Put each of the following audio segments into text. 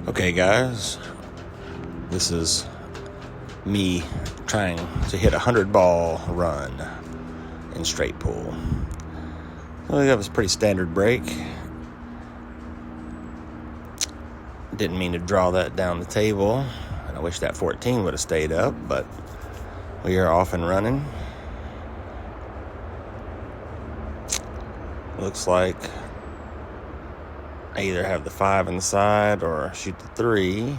Okay, guys, this is me trying to hit a 100-ball run in straight pool. Well, that was a pretty standard break. Didn't mean to draw that down the table, and I wish that 14 would have stayed up, but we are off and running. Looks like I either have the 5 inside or shoot the 3.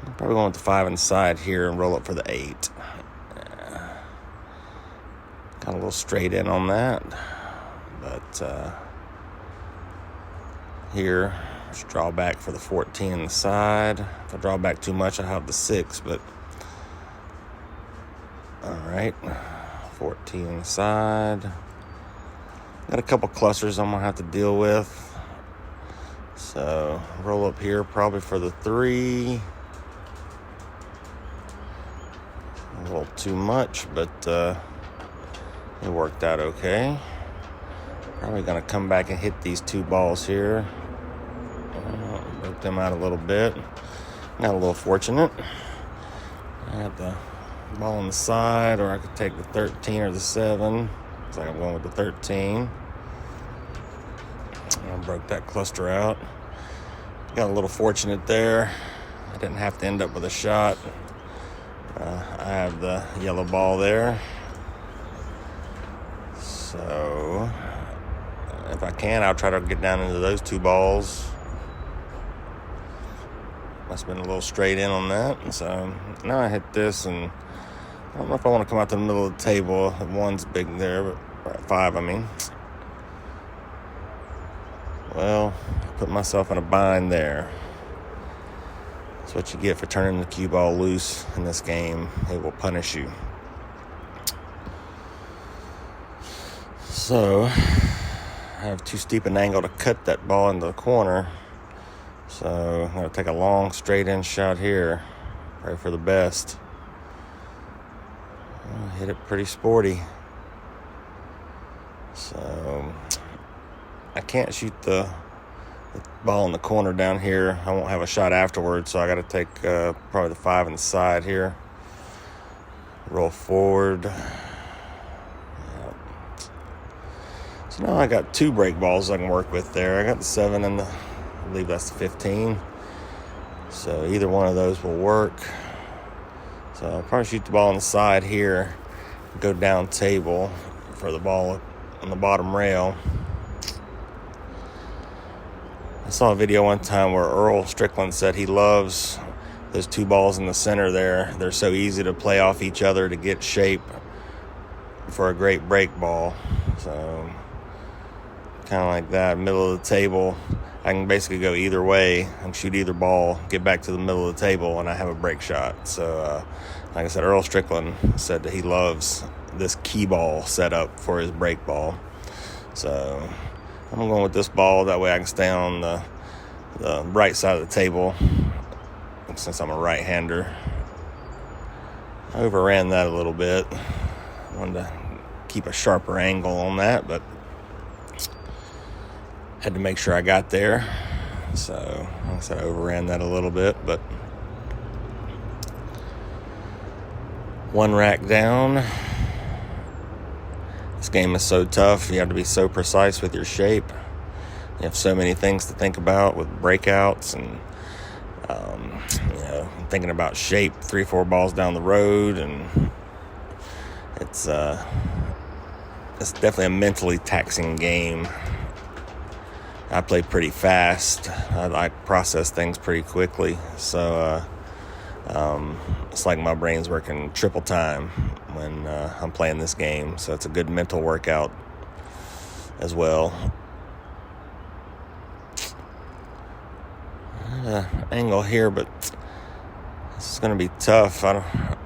I'm probably going with the 5 inside here and roll up for the 8. Got a little straight in on that, but here, let's draw back for the 14 on the side. If I draw back too much, I have the 6, but all right, 14 on the side. Got a couple clusters I'm gonna have to deal with. So roll up here probably for the 3. A little too much, but it worked out okay. Probably gonna come back and hit these 2 balls here. Work them out a little bit. Got a little fortunate. I had the ball on the side, or I could take the 13 or the 7. Looks like I'm going with the 13. I broke that cluster out. Got a little fortunate there. I didn't have to end up with a shot. I have the yellow ball there. So if I can, I'll try to get down into those 2 balls. Must have been a little straight in on that. So now I hit this, and I don't know if I want to come out to the middle of the table. The 1's big there, but 5, I mean. Well, I put myself in a bind there. That's what you get for turning the cue ball loose in this game. It will punish you. So, I have too steep an angle to cut that ball into the corner. So, I'm going to take a long straight-in shot here. Pray for the best. Hit it pretty sporty. So, I can't shoot the ball in the corner down here. I won't have a shot afterwards, so I got to take probably the 5 on the side here. Roll forward. Yep. So now I got 2 break balls I can work with there. I got the 7 and I believe that's the 15. So either one of those will work. So I'll probably shoot the ball on the side here, go down table for the ball on the bottom rail. I saw a video one time where Earl Strickland said he loves those 2 balls in the center there. They're so easy to play off each other to get shape for a great break ball. So kind of like that, middle of the table. I can basically go either way and shoot either ball, get back to the middle of the table, and I have a break shot. So like I said, Earl Strickland said that he loves this key ball setup for his break ball. So I'm going with this ball. That way I can stay on the right side of the table since I'm a right-hander. I overran that a little bit. I wanted to keep a sharper angle on that, but had to make sure I got there. So like I said, I overran that a little bit, but 1 rack down. This game is so tough. You have to be so precise with your shape. You have so many things to think about with breakouts and, thinking about shape 3-4 balls down the road. And it's definitely a mentally taxing game. I play pretty fast. I process things pretty quickly. So it's like my brain's working triple time when I'm playing this game. So it's a good mental workout as well. Angle here, but this is going to be tough. I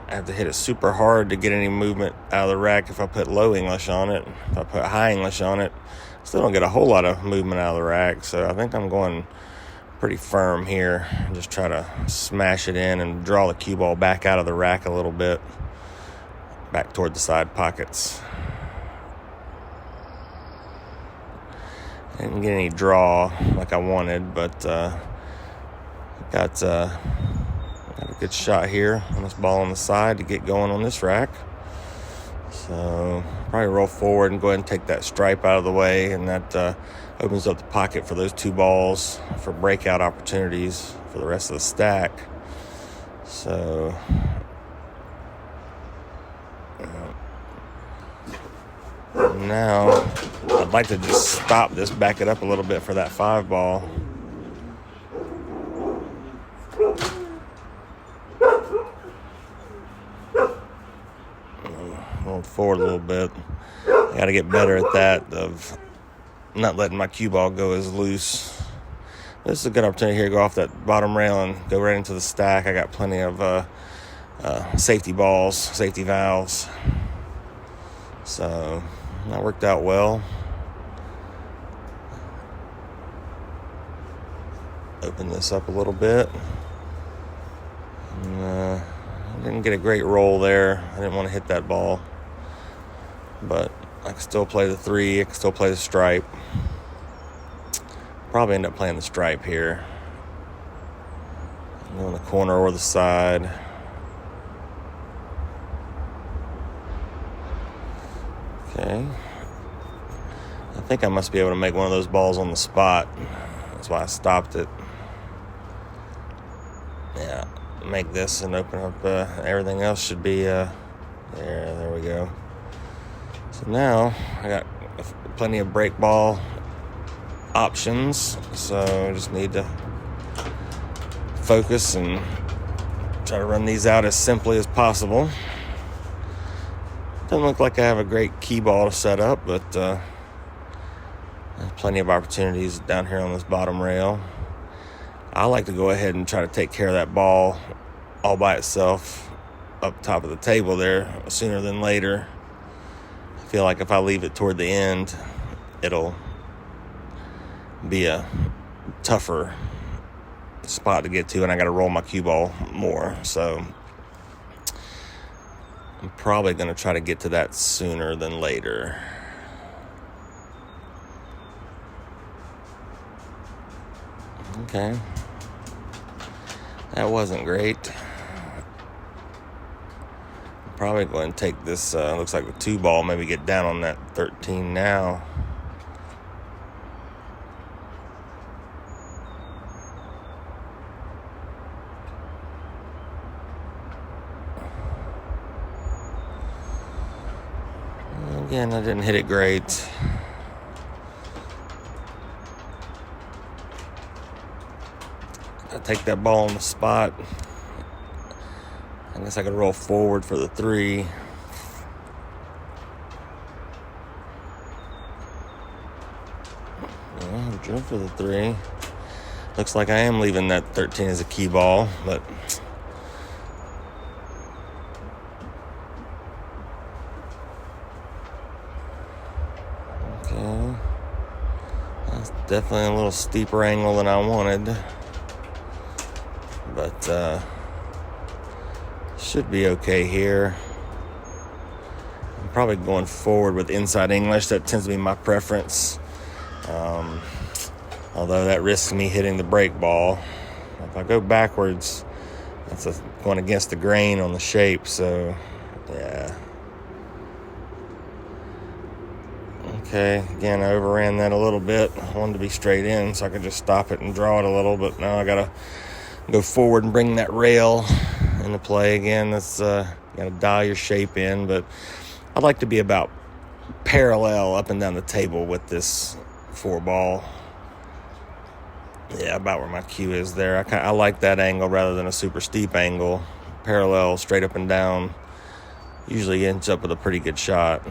have to hit it super hard to get any movement out of the rack if I put low English on it. If I put high English on it, still don't get a whole lot of movement out of the rack. So I think I'm going pretty firm here. Just try to smash it in and draw the cue ball back out of the rack a little bit, back toward the side pockets. I didn't get any draw like I wanted, but Got a good shot here on this ball on the side to get going on this rack. So probably roll forward and go ahead and take that stripe out of the way, and that opens up the pocket for those two balls for breakout opportunities for the rest of the stack. So now I'd like to just stop this, back it up a little bit for that 5 ball. Roll forward a little bit. I got to get better at that, of not letting my cue ball go as loose. This is a good opportunity here to go off that bottom rail and go right into the stack. I got plenty of safety balls, safety valves. So that worked out well. Open this up a little bit. And, I didn't get a great roll there. I didn't want to hit that ball. But I can still play the 3. I can still play the stripe. Probably end up playing the stripe here. Go in the corner or the side. Okay. I think I must be able to make one of those balls on the spot. That's why I stopped it. Yeah, make this and open up. Everything else should be there we go. So now I got plenty of break ball options, so I just need to focus and try to run these out as simply as possible. Doesn't look like I have a great key ball to set up, but there's plenty of opportunities down here on this bottom rail. I like to go ahead and try to take care of that ball all by itself up top of the table there sooner than later. I feel like if I leave it toward the end, it'll be a tougher spot to get to, and I got to roll my cue ball more. So I'm probably going to try to get to that sooner than later. Okay. That wasn't great. I'm probably going to take this, looks like the 2 ball, maybe get down on that 13 now. Again, I didn't hit it great. I take that ball on the spot. I guess I could roll forward for the 3. Well, drill for the 3. Looks like I am leaving that 13 as a key ball, but okay. That's definitely a little steeper angle than I wanted. But should be okay here. I'm probably going forward with inside English. That tends to be my preference. Although that risks me hitting the break ball. If I go backwards, that's going against the grain on the shape. So, yeah. Okay, again, I overran that a little bit. I wanted to be straight in so I could just stop it and draw it a little, but now I got to go forward and bring that rail into play again. That's you got to dial your shape in, but I'd like to be about parallel up and down the table with this 4 ball. Yeah, about where my cue is there. I like that angle rather than a super steep angle. Parallel, straight up and down, usually ends up with a pretty good shot.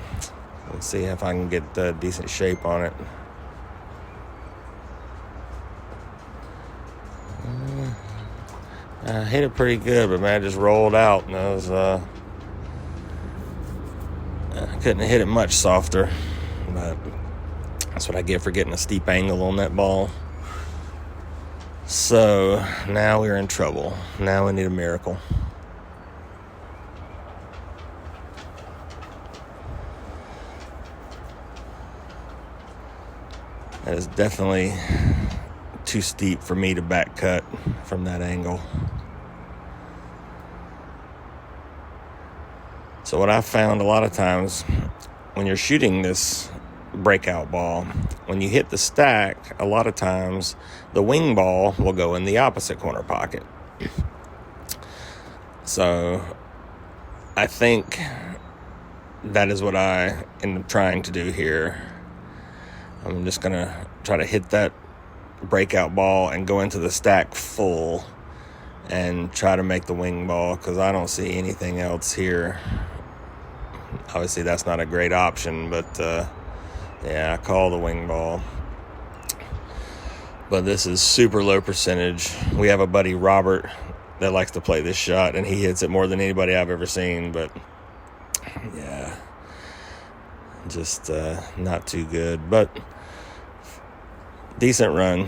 Let's see if I can get a decent shape on it. I hit it pretty good, but man, I just rolled out, and I was I couldn't hit it much softer, but that's what I get for getting a steep angle on that ball. So now we're in trouble. Now we need a miracle. That is definitely too steep for me to back cut from that angle. So what I've found a lot of times when you're shooting this breakout ball, when you hit the stack, a lot of times the wing ball will go in the opposite corner pocket. So I think that is what I am trying to do here. I'm just going to try to hit that breakout ball and go into the stack full and try to make the wing ball, because I don't see anything else here. Obviously that's not a great option, but I call the wing ball. But this is super low percentage. We have a buddy, Robert, that likes to play this shot, and he hits it more than anybody I've ever seen. But yeah, just not too good. But decent run.